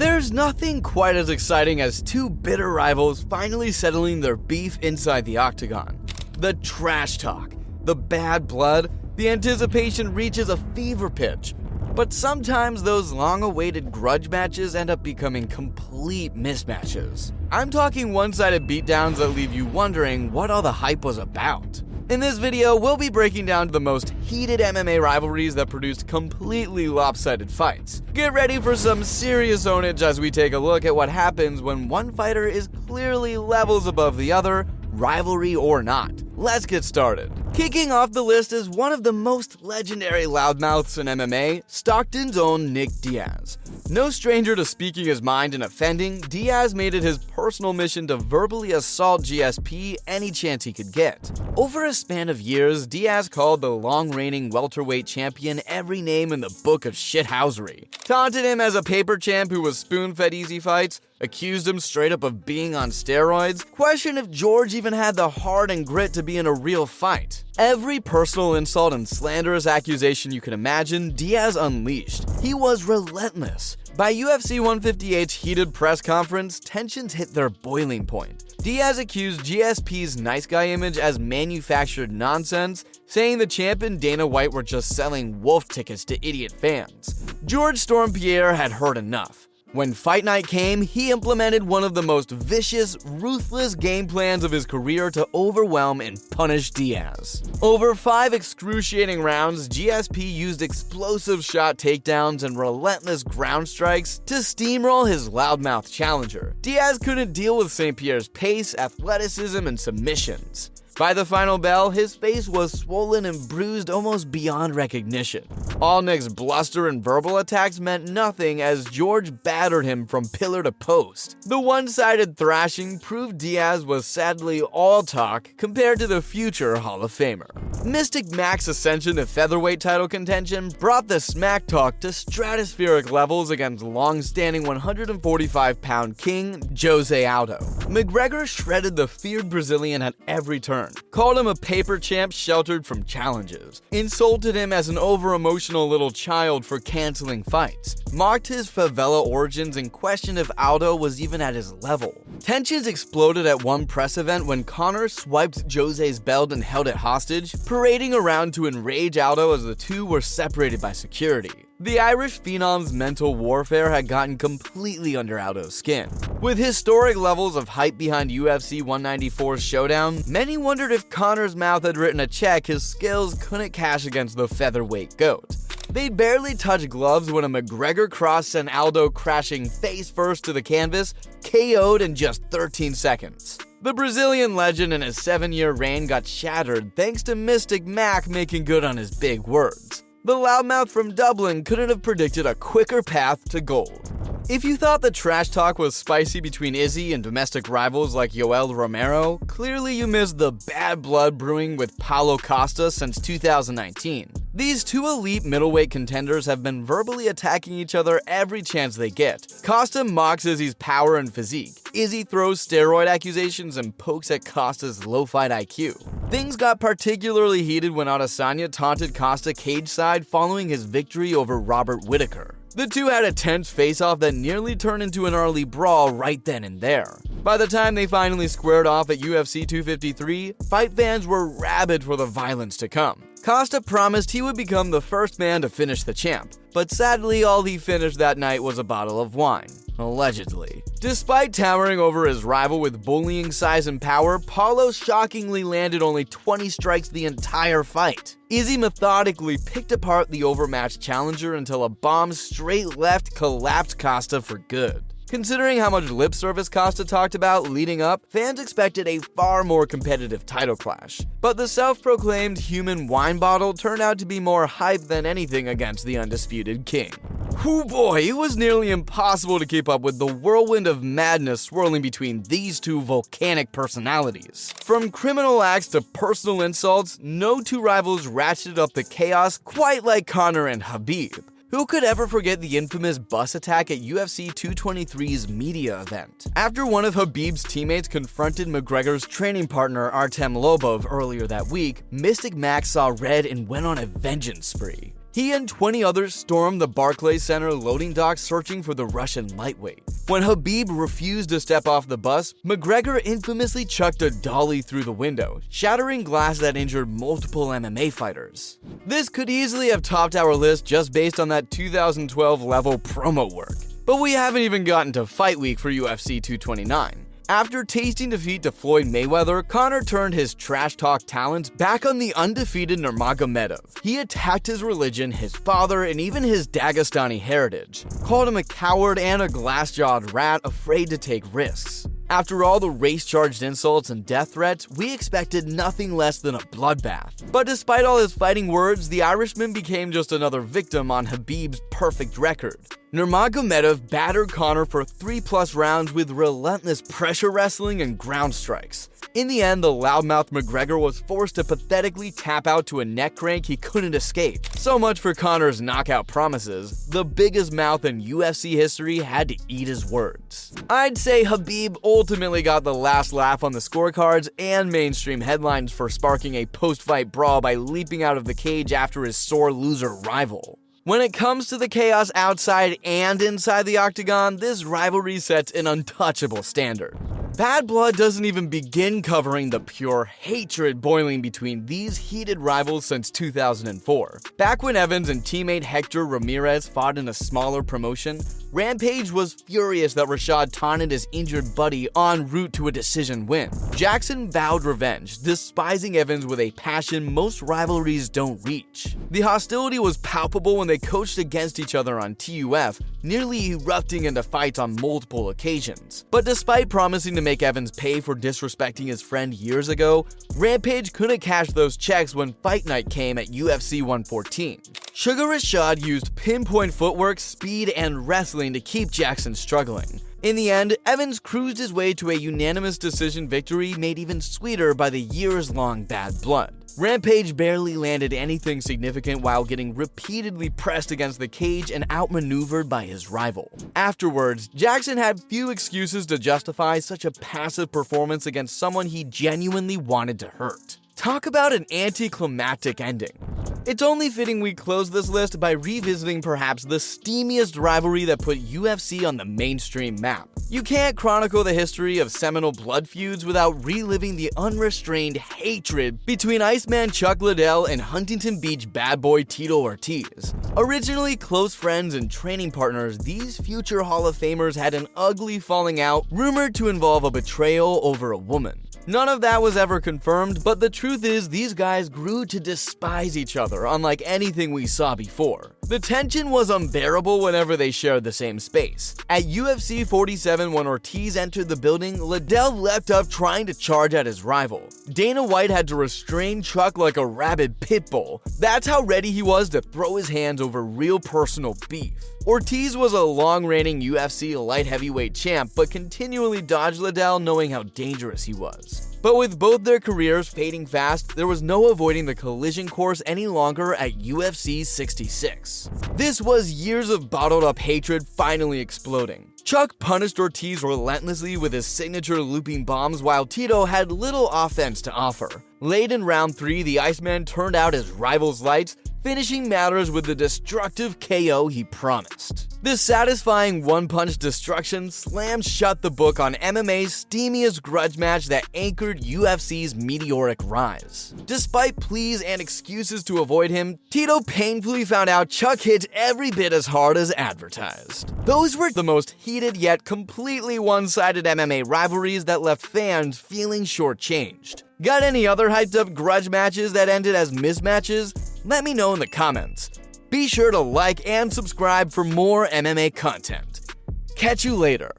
There's nothing quite as exciting as two bitter rivals finally settling their beef inside the octagon. The trash talk, the bad blood, the anticipation reaches a fever pitch. But sometimes those long-awaited grudge matches end up becoming complete mismatches. I'm talking one-sided beatdowns that leave you wondering what all the hype was about. In this video, we'll be breaking down the most heated MMA rivalries that produced completely lopsided fights. Get ready for some serious ownage as we take a look at what happens when one fighter is clearly levels above the other, rivalry or not. Let's get started. Kicking off the list is one of the most legendary loudmouths in MMA, Stockton's own Nick Diaz. No stranger to speaking his mind and offending, Diaz made it his personal mission to verbally assault GSP any chance he could get. Over a span of years, Diaz called the long-reigning welterweight champion every name in the book of shithousery, taunted him as a paper champ who was spoon-fed easy fights, accused him straight up of being on steroids, questioned if George even had the heart and grit to be in a real fight. Every personal insult and slanderous accusation you can imagine, Diaz unleashed. He was relentless. By UFC 158's heated press conference, tensions hit their boiling point. Diaz accused GSP's nice guy image as manufactured nonsense, saying the champ and Dana White were just selling wolf tickets to idiot fans. George Stormpierre had heard enough. When fight night came, he implemented one of the most vicious, ruthless game plans of his career to overwhelm and punish Diaz. Over 5 excruciating rounds, GSP used explosive shot takedowns and relentless ground strikes to steamroll his loudmouth challenger. Diaz couldn't deal with St. Pierre's pace, athleticism, and submissions. By the final bell, his face was swollen and bruised almost beyond recognition. All Nick's bluster and verbal attacks meant nothing as George battered him from pillar to post. The one-sided thrashing proved Diaz was sadly all talk compared to the future Hall of Famer. Mystic Mac's ascension to featherweight title contention brought the smack talk to stratospheric levels against long-standing 145-pound king Jose Aldo. McGregor shredded the feared Brazilian at every turn, called him a paper champ sheltered from challenges, insulted him as an over-emotional little child for canceling fights, mocked his favela origins, and questioned if Aldo was even at his level. Tensions exploded at one press event when Conor swiped Jose's belt and held it hostage, parading around to enrage Aldo as the two were separated by security. The Irish phenom's mental warfare had gotten completely under Aldo's skin. With historic levels of hype behind UFC 194's showdown, many wondered if Conor's mouth had written a check his skills couldn't cash against the featherweight GOAT. They'd barely touched gloves when a McGregor cross sent Aldo crashing face first to the canvas, KO'd in just 13 seconds. The Brazilian legend in his 7-year reign got shattered thanks to Mystic Mac making good on his big words. The loudmouth from Dublin couldn't have predicted a quicker path to gold. If you thought the trash talk was spicy between Izzy and domestic rivals like Yoel Romero, clearly you missed the bad blood brewing with Paulo Costa since 2019. These two elite middleweight contenders have been verbally attacking each other every chance they get. Costa mocks Izzy's power and physique. Izzy throws steroid accusations and pokes at Costa's low fight IQ. Things got particularly heated when Adesanya taunted Costa cage-side following his victory over Robert Whittaker. The two had a tense face-off that nearly turned into an early brawl right then and there. By the time they finally squared off at UFC 253, fight fans were rabid for the violence to come. Costa promised he would become the first man to finish the champ, but sadly all he finished that night was a bottle of wine. Allegedly. Despite towering over his rival with bullying size and power, Paulo shockingly landed only 20 strikes the entire fight. Izzy methodically picked apart the overmatched challenger until a bomb straight left collapsed Costa for good. Considering how much lip service Costa talked about leading up, fans expected a far more competitive title clash. But the self-proclaimed human wine bottle turned out to be more hype than anything against the undisputed king. Whew boy, it was nearly impossible to keep up with the whirlwind of madness swirling between these two volcanic personalities. From criminal acts to personal insults, no two rivals ratcheted up the chaos quite like Conor and Khabib. Who could ever forget the infamous bus attack at UFC 223's media event? After one of Khabib's teammates confronted McGregor's training partner Artem Lobov earlier that week, Mystic Mac saw red and went on a vengeance spree. He and 20 others stormed the Barclays Center loading dock searching for the Russian lightweight. When Khabib refused to step off the bus, McGregor infamously chucked a dolly through the window, shattering glass that injured multiple MMA fighters. This could easily have topped our list just based on that 2012 level promo work. But we haven't even gotten to fight week for UFC 229. After tasting defeat to Floyd Mayweather, Conor turned his trash talk talents back on the undefeated Nurmagomedov. He attacked his religion, his father, and even his Dagestani heritage, called him a coward and a glass-jawed rat afraid to take risks. After all the race-charged insults and death threats, we expected nothing less than a bloodbath. But despite all his fighting words, the Irishman became just another victim on Khabib's perfect record. Nurmagomedov battered Conor for 3+ rounds with relentless pressure wrestling and ground strikes. In the end, the loudmouth McGregor was forced to pathetically tap out to a neck crank he couldn't escape. So much for Conor's knockout promises. The biggest mouth in UFC history had to eat his words. I'd say Khabib ultimately got the last laugh on the scorecards and mainstream headlines for sparking a post-fight brawl by leaping out of the cage after his sore loser rival. When it comes to the chaos outside and inside the octagon, this rivalry sets an untouchable standard. Bad Blood doesn't even begin covering the pure hatred boiling between these heated rivals since 2004. Back when Evans and teammate Hector Ramirez fought in a smaller promotion, Rampage was furious that Rashad taunted his injured buddy en route to a decision win. Jackson vowed revenge, despising Evans with a passion most rivalries don't reach. The hostility was palpable when they coached against each other on TUF, nearly erupting into fights on multiple occasions. But despite promising to make Evans pay for disrespecting his friend years ago, Rampage couldn't cash those checks when fight night came at UFC 114. Sugar Rashad used pinpoint footwork, speed, and wrestling to keep Jackson struggling. In the end, Evans cruised his way to a unanimous decision victory made even sweeter by the years-long bad blood. Rampage barely landed anything significant while getting repeatedly pressed against the cage and outmaneuvered by his rival. Afterwards, Jackson had few excuses to justify such a passive performance against someone he genuinely wanted to hurt. Talk about an anticlimactic ending. It's only fitting we close this list by revisiting perhaps the steamiest rivalry that put UFC on the mainstream map. You can't chronicle the history of seminal blood feuds without reliving the unrestrained hatred between Iceman Chuck Liddell and Huntington Beach bad boy Tito Ortiz. Originally close friends and training partners, these future Hall of Famers had an ugly falling out rumored to involve a betrayal over a woman. None of that was ever confirmed, but the truth is these guys grew to despise each other, unlike anything we saw before. The tension was unbearable whenever they shared the same space. At UFC 47, when Ortiz entered the building, Liddell leapt up trying to charge at his rival. Dana White had to restrain Chuck like a rabid pit bull. That's how ready he was to throw his hands over real personal beef. Ortiz was a long-reigning UFC light heavyweight champ, but continually dodged Liddell knowing how dangerous he was. But with both their careers fading fast, there was no avoiding the collision course any longer at UFC 66. This was years of bottled-up hatred finally exploding. Chuck punished Ortiz relentlessly with his signature looping bombs while Tito had little offense to offer. Late in round 3, the Iceman turned out his rival's lights, finishing matters with the destructive KO he promised. This satisfying one-punch destruction slammed shut the book on MMA's steamiest grudge match that anchored UFC's meteoric rise. Despite pleas and excuses to avoid him, Tito painfully found out Chuck hit every bit as hard as advertised. Those were the most heated yet completely one-sided MMA rivalries that left fans feeling shortchanged. Got any other hyped up grudge matches that ended as mismatches? Let me know in the comments. Be sure to like and subscribe for more MMA content. Catch you later.